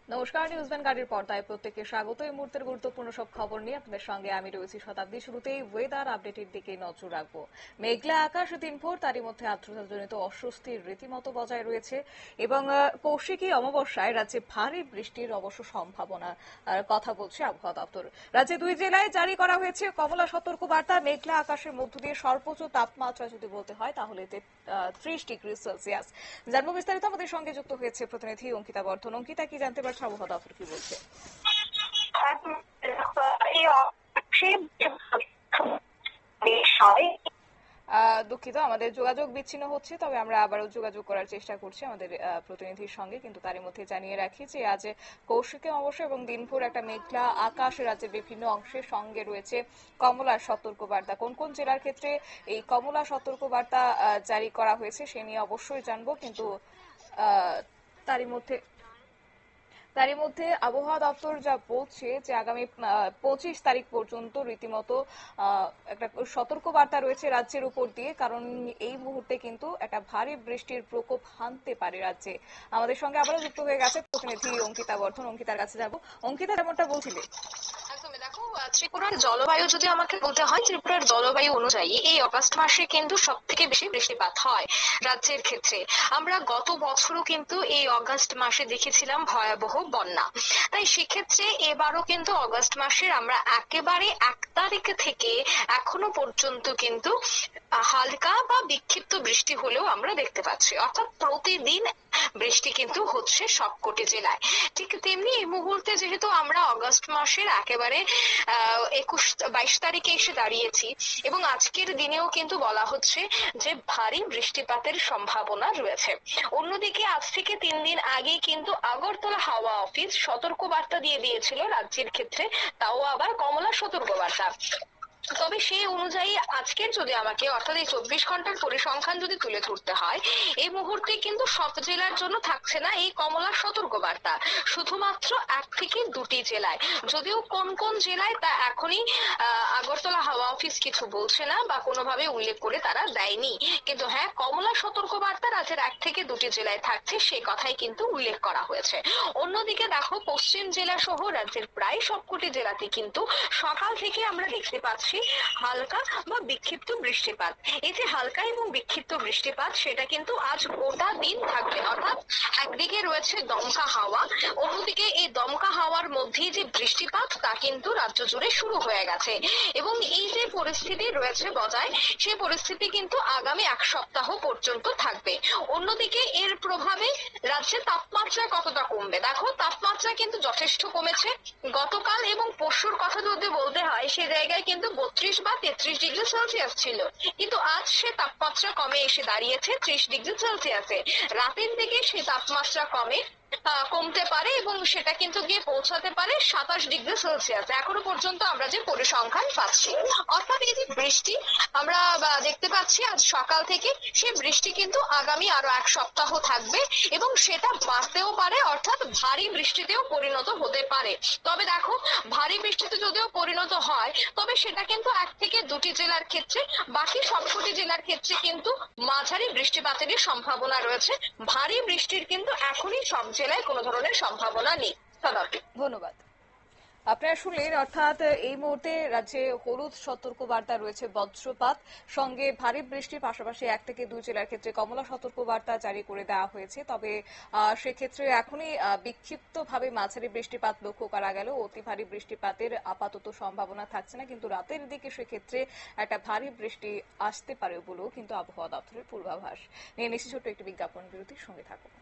নমস্কার, নিউজ ভ্যানগার্ডের পর্দায় প্রত্যেককে স্বাগত। এই মুহূর্তের গুরুত্বপূর্ণ সব খবর নিয়ে আপনাদের সঙ্গে আমি রয়েছি শতাব্দী। শুরুতেই ওয়েদার আপডেটের দিকে নজর রাখবো। মেঘলা আকাশ দিনভর, তারই মধ্যে আর্দ্রতাজনিত অস্বস্তির রীতিমতো বজায় রয়েছে এবং কৌশিকী অমাবস্যায় রাজ্যে ভারী বৃষ্টির অবশ্য সম্ভাবনা কথা বলছে আবহাওয়া দপ্তর। রাজ্যে 2 জেলায় জারি করা হয়েছে কমলা সতর্কবার্তা। মেঘলা আকাশের মধ্য দিয়ে সর্বোচ্চ তাপমাত্রা যদি বলতে হয় তাহলে 30 ডিগ্রি সেলসিয়াস। জানবো বিস্তারিত, আমাদের সঙ্গে যুক্ত হয়েছে প্রতিনিধি অঙ্কিতা বর্ধন। অঙ্কিতা, কি জানতে পারছো আবহাওয়া দপ্তর কি বলছে? দুঃখিত, আমাদের যোগাযোগ বিচ্ছিন্ন হচ্ছে, তবে আমরা আবারও যোগাযোগ করার চেষ্টা করছি আমাদের প্রতিনিধির সঙ্গে। কিন্তু তারই মধ্যে জানিয়ে রাখি যে আজ কৌশিকী অমাবস্যা এবং দিনভর একটা মেঘলা আকাশ রাজ্যের বিভিন্ন অংশের সঙ্গে রয়েছে কমলা সতর্কবার্তা। কোন কোন জেলার ক্ষেত্রে এই কমলা সতর্কবার্তা জারি করা হয়েছে সে নিয়ে অবশ্যই জানবো, কিন্তু তারই মধ্যে আবহাওয়া দপ্তর যা বলছে যে আগামী 25 তারিখ পর্যন্ত রীতিমতো একটা সতর্কবার্তা রয়েছে রাজ্যের উপর দিয়ে, কারণ এই মুহূর্তে কিন্তু একটা ভারী বৃষ্টির প্রকোপ হানতে পারে রাজ্যে। আমাদের সঙ্গে আবারও যুক্ত হয়ে গেছে প্রতিনিধি অঙ্কিতা বর্ধন। অঙ্কিতার কাছে যাবো। অঙ্কিতা, যেমনটা বলছিলে, দেখো, ত্রিপুরার জলবায়ু যদি আমাকে বলতে হয়, ত্রিপুরার জলবায়ু অনুযায়ী এই অগাস্ট মাসে কিন্তু সব থেকে বেশি বৃষ্টিপাত হয় রাজ্যের ক্ষেত্রে। আমরা গত বছরও কিন্তু এই অগাস্ট মাসে দেখেছিলাম ভয়াবহ বন্যা। তাই সেক্ষেত্রে এবারও কিন্তু অগাস্ট মাসের আমরা একেবারে 1 তারিখ থেকে এখনো পর্যন্ত কিন্তু হালকা বা বিক্ষিপ্ত বৃষ্টি হলেও আমরা দেখতে পাচ্ছি, অর্থাৎ প্রতিদিন বৃষ্টি কিন্তু হচ্ছে সবকটি জেলায়। ঠিক তেমনি এই মুহূর্তে যেহেতু আমরা অগাস্ট মাসের একেবারে 22 তারিখে এসে দাঁড়িয়েছি এবং আজকের দিনেও কিন্তু বলা হচ্ছে যে ভারী বৃষ্টিপাতের সম্ভাবনা রয়েছে। অন্যদিকে আজ থেকে 3 দিন আগে কিন্তু আগরতলা হাওয়া অফিস সতর্কবার্তা দিয়ে দিয়েছিল রাজ্যের ক্ষেত্রে, তাও আবার কমলা সতর্কবার্তা। তবে সেই অনুযায়ী আজকের যদি আমাকে অর্থাৎ এই 24 ঘন্টার পরিসংখ্যান যদি তুলে ধরতে হয়, এই মুহূর্তে কিন্তু সব জেলার জন্য থাকছে না এই কমলা সতর্কবার্তা, শুধুমাত্র 1 থেকে 2টি জেলায়। যদিও কোন কোন জেলায় তা এখনই আগরতলা হাওয়া অফিস কিছু বলছে না বা কোনোভাবে উল্লেখ করে তারা দেয়নি, কিন্তু হ্যাঁ, কমলা সতর্কবার্তা রাজ্যের 1 থেকে 2টি জেলায় থাকছে সেই কথাই কিন্তু উল্লেখ করা হয়েছে। অন্যদিকে দেখো, পশ্চিম জেলা সহ রাজ্যের প্রায় সবকটি জেলাতে কিন্তু সকাল থেকে আমরা দেখতে পাচ্ছি হালকা বা বিক্ষিপ্ত বৃষ্টিপাত। এই যে হালকা এবং বিক্ষিপ্ত বৃষ্টিপাত, সেটা কিন্তু আজ গোটা দিন থাকবে। অর্থাৎ একদিকে রয়েছে দমকা হাওয়া, অন্যদিকে এই দমকা হাওয়ার মধ্যেই যে বৃষ্টিপাত তা কিন্তু রাজ্য জুড়ে শুরু হয়ে গেছে এবং এই যে পরিস্থিতি রয়েছে বজায়, সেই পরিস্থিতি কিন্তু আগামী 1 সপ্তাহ পর্যন্ত থাকবে। অন্যদিকে এর প্রভাবে রাজ্যের তাপমাত্রা কতটা কমবে, দেখো তাপমাত্রা কিন্তু যথেষ্ট কমেছে। গতকাল এবং পরশুর কথা যদি বলতে হয়, সে জায়গায় কিন্তু 32 বা 33 ডিগ্রি সেলসিয়াস ছিল, কিন্তু আজ সে তাপমাত্রা কমে এসে দাঁড়িয়েছে 30 ডিগ্রি সেলসিয়াসে। রাতের দিকে সে তাপমাত্রা কমতে পারে এবং সেটা কিন্তু গিয়ে পৌঁছাতে পারে 27 ডিগ্রি সেলসিয়াস এখনো পর্যন্ত আমরা যে পরিসংখ্যান পাচ্ছি। অর্থাৎ এই যে বৃষ্টি আমরা দেখতে পাচ্ছি আজ সকাল থেকে, সেই বৃষ্টি কিন্তু আগামী আরো 1 সপ্তাহ থাকবে এবং সেটা বাড়তেও পারে, অর্থাৎ ভারী বৃষ্টিতেও পরিণত হতে পারে। তবে দেখো, ভারী বৃষ্টিতে যদিও পরিণত হয়, তবে সেটা কিন্তু 1 থেকে 2টি জেলার ক্ষেত্রে, বাকি সবকটি জেলার ক্ষেত্রে কিন্তু মাঝারি বৃষ্টিপাতেরই সম্ভাবনা রয়েছে। ভারী বৃষ্টির কিন্তু এখনই সব জেলায় কোনো ধরনের সম্ভাবনা নেই। ধন্যবাদ। আপনারা শুনলেন, অর্থাৎ এই মুহূর্তে রাজ্যে হলুদ সতর্কবার্তা রয়েছে বজ্রপাত সঙ্গে ভারী বৃষ্টির পাশাপাশি 1 থেকে 2 জেলার ক্ষেত্রে কমলা সতর্কবার্তা জারি করে দেওয়া হয়েছে। তবে সেক্ষেত্রে এখনই বিক্ষিপ্তভাবে মাঝারি বৃষ্টিপাত লক্ষ্য করা গেল, অতি ভারী বৃষ্টিপাতের আপাতত সম্ভাবনা থাকছে না, কিন্তু রাতের দিকে সেক্ষেত্রে একটা ভারী বৃষ্টি আসতে পারে বলেও কিন্তু আবহাওয়া দপ্তরের পূর্বাভাস। নিয়ে নিচ্ছি ছোট্ট একটি বিজ্ঞাপন বিরতির সঙ্গে থাকুন।